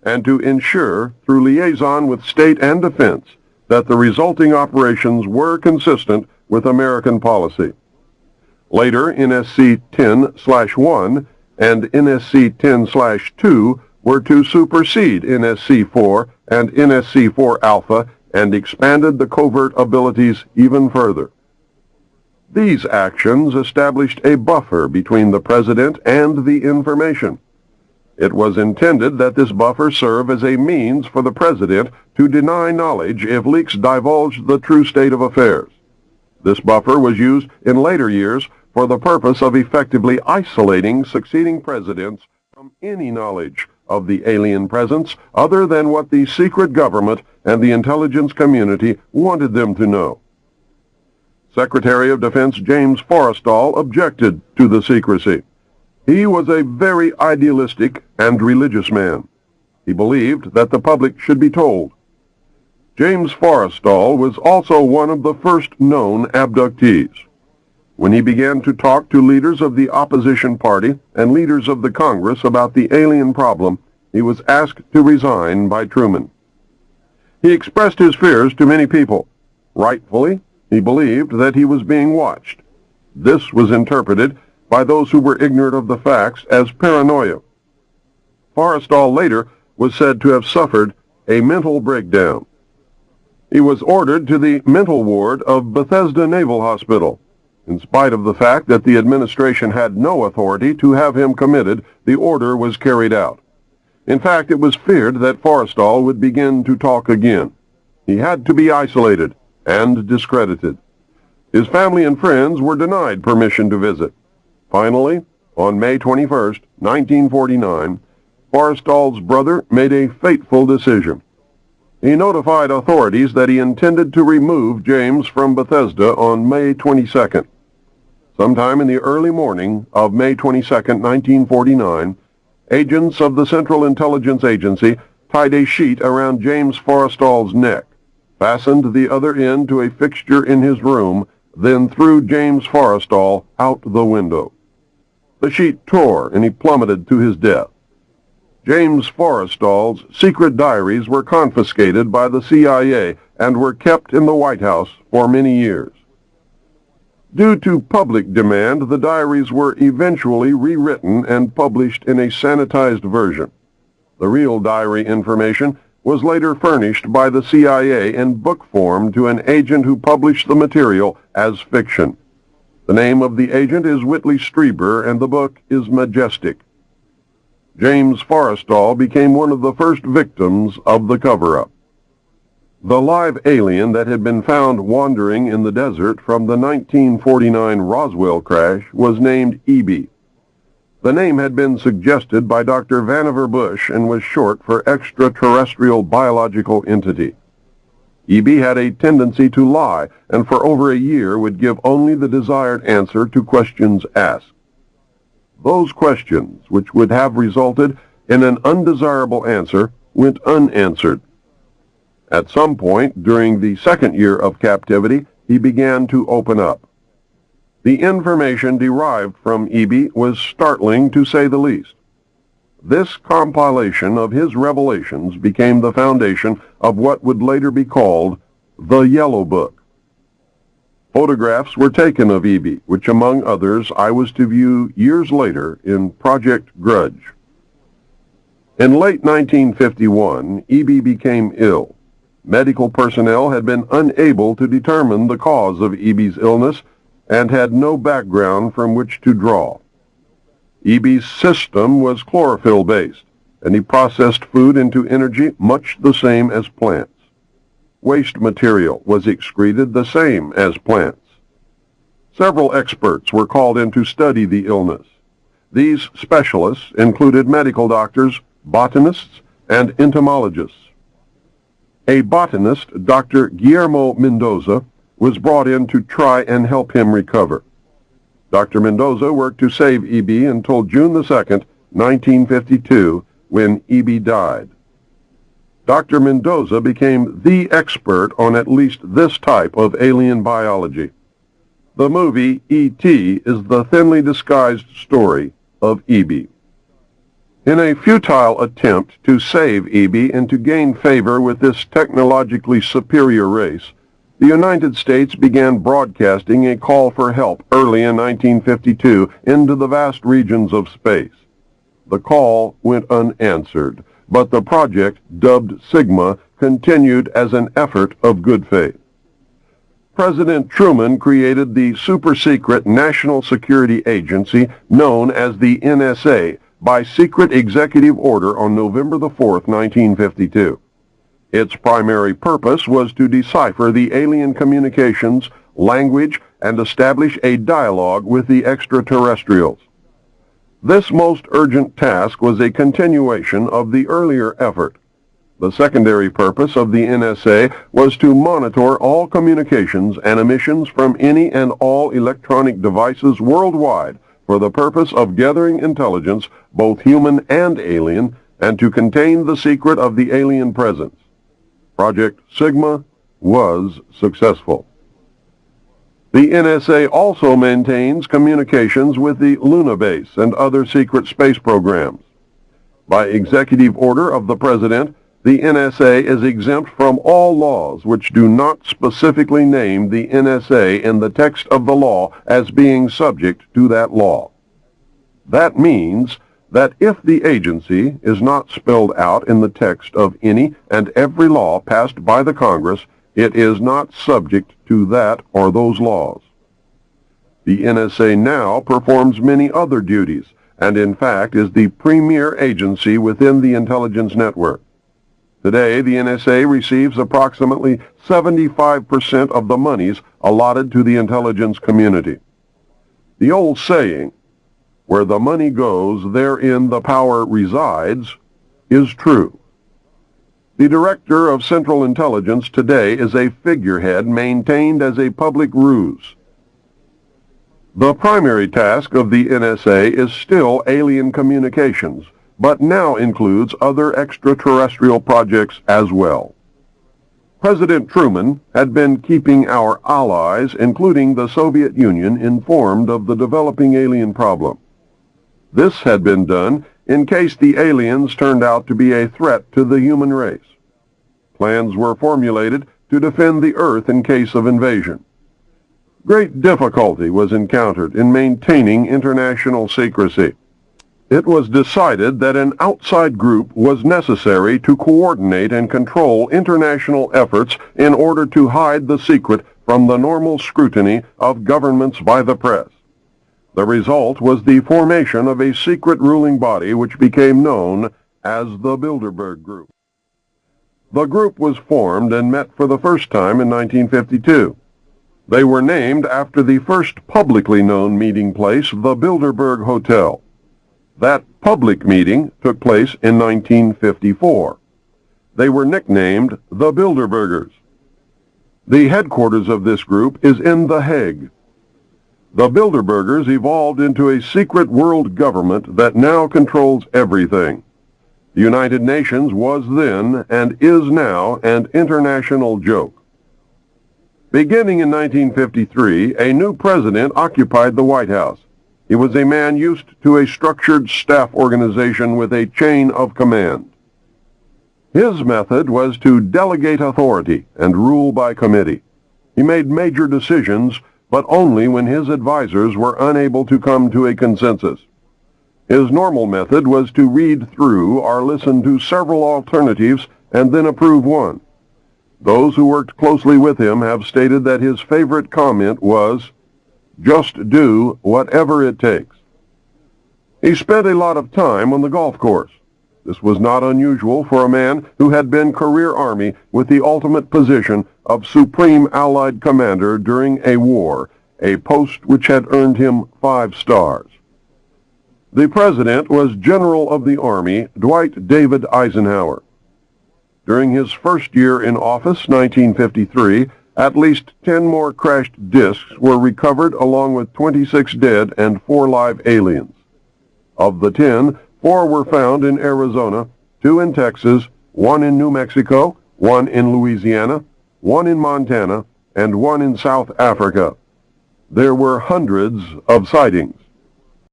and to ensure, through liaison with state and defense, that the resulting operations were consistent with American policy. Later, NSC 10/1 and NSC 10/2 were to supersede NSC 4 and NSC 4 Alpha and expanded the covert abilities even further. These actions established a buffer between the President and the information. It was intended that this buffer serve as a means for the President to deny knowledge if leaks divulged the true state of affairs. This buffer was used in later years for the purpose of effectively isolating succeeding presidents from any knowledge of the alien presence other than what the secret government and the intelligence community wanted them to know. Secretary of Defense James Forrestal objected to the secrecy. He was a very idealistic and religious man. He believed that the public should be told. James Forrestal was also one of the first known abductees. When he began to talk to leaders of the opposition party and leaders of the Congress about the alien problem, he was asked to resign by Truman. He expressed his fears to many people. Rightfully, he believed that he was being watched. This was interpreted by those who were ignorant of the facts as paranoia. Forrestal later was said to have suffered a mental breakdown. He was ordered to the mental ward of Bethesda Naval Hospital. In spite of the fact that the administration had no authority to have him committed, the order was carried out. In fact, it was feared that Forrestal would begin to talk again. He had to be isolated and discredited. His family and friends were denied permission to visit. Finally, on May 21, 1949, Forrestal's brother made a fateful decision. He notified authorities that he intended to remove James from Bethesda on May 22nd. Sometime in the early morning of May 22, 1949, agents of the Central Intelligence Agency tied a sheet around James Forrestal's neck, fastened the other end to a fixture in his room, then threw James Forrestal out the window. The sheet tore and he plummeted to his death. James Forrestal's secret diaries were confiscated by the CIA and were kept in the White House for many years. Due to public demand, the diaries were eventually rewritten and published in a sanitized version. The real diary information was later furnished by the CIA in book form to an agent who published the material as fiction. The name of the agent is Whitley Strieber, and the book is Majestic. James Forrestal became one of the first victims of the cover-up. The live alien that had been found wandering in the desert from the 1949 Roswell crash was named EB. The name had been suggested by Dr. Vannevar Bush and was short for extraterrestrial biological entity. EB had a tendency to lie, and for over a year would give only the desired answer to questions asked. Those questions, which would have resulted in an undesirable answer, went unanswered. At some point during the second year of captivity, he began to open up. The information derived from EB was startling, to say the least. This compilation of his revelations became the foundation of what would later be called the Yellow Book. Photographs were taken of EB, which among others I was to view years later in Project Grudge. In late 1951, EB became ill. Medical personnel had been unable to determine the cause of EB's illness and had no background from which to draw. EB's system was chlorophyll-based, and he processed food into energy much the same as plants. Waste material was excreted the same as plants. Several experts were called in to study the illness. These specialists included medical doctors, botanists, and entomologists. A botanist, Dr. Guillermo Mendoza, was brought in to try and help him recover. Dr. Mendoza worked to save EB until June 2, 1952, when EB died. Dr. Mendoza became the expert on at least this type of alien biology. The movie E.T. is the thinly disguised story of EB. In a futile attempt to save EB and to gain favor with this technologically superior race, the United States began broadcasting a call for help early in 1952 into the vast regions of space. The call went unanswered, but the project, dubbed Sigma, continued as an effort of good faith. President Truman created the super-secret National Security Agency known as the NSA by secret executive order on November the 4th, 1952. Its primary purpose was to decipher the alien communications, language, and establish a dialogue with the extraterrestrials. This most urgent task was a continuation of the earlier effort. The secondary purpose of the NSA was to monitor all communications and emissions from any and all electronic devices worldwide for the purpose of gathering intelligence, both human and alien, and to contain the secret of the alien presence. Project Sigma was successful. The NSA also maintains communications with the Luna base and other secret space programs. By executive order of the President, the NSA is exempt from all laws which do not specifically name the NSA in the text of the law as being subject to that law. That means that if the agency is not spelled out in the text of any and every law passed by the Congress, it is not subject to that or those laws. The NSA now performs many other duties, and in fact is the premier agency within the intelligence network. Today, the NSA receives approximately 75% of the monies allotted to the intelligence community. The old saying, "Where the money goes, therein the power resides," is true. The Director of Central Intelligence today is a figurehead maintained as a public ruse. The primary task of the NSA is still alien communications, but now includes other extraterrestrial projects as well. President Truman had been keeping our allies, including the Soviet Union, informed of the developing alien problem. This had been done in case the aliens turned out to be a threat to the human race. Plans were formulated to defend the Earth in case of invasion. Great difficulty was encountered in maintaining international secrecy. It was decided that an outside group was necessary to coordinate and control international efforts in order to hide the secret from the normal scrutiny of governments by the press. The result was the formation of a secret ruling body which became known as the Bilderberg Group. The group was formed and met for the first time in 1952. They were named after the first publicly known meeting place, the Bilderberg Hotel. That public meeting took place in 1954. They were nicknamed the Bilderbergers. The headquarters of this group is in The Hague. The Bilderbergers evolved into a secret world government that now controls everything. The United Nations was then, and is now, an international joke. Beginning in 1953, a new president occupied the White House. He was a man used to a structured staff organization with a chain of command. His method was to delegate authority and rule by committee. He made major decisions, but only when his advisors were unable to come to a consensus. His normal method was to read through or listen to several alternatives and then approve one. Those who worked closely with him have stated that his favorite comment was, "Just do whatever it takes." He spent a lot of time on the golf course. This was not unusual for a man who had been career Army with the ultimate position of Supreme Allied Commander during a war, a post which had earned him 5 stars. The President was General of the Army Dwight David Eisenhower. During his first year in office, 1953, at least 10 more crashed discs were recovered along with 26 dead and 4 live aliens. Of the 10, 4 were found in Arizona, 2 in Texas, 1 in New Mexico, 1 in Louisiana, 1 in Montana, and 1 in South Africa. There were hundreds of sightings.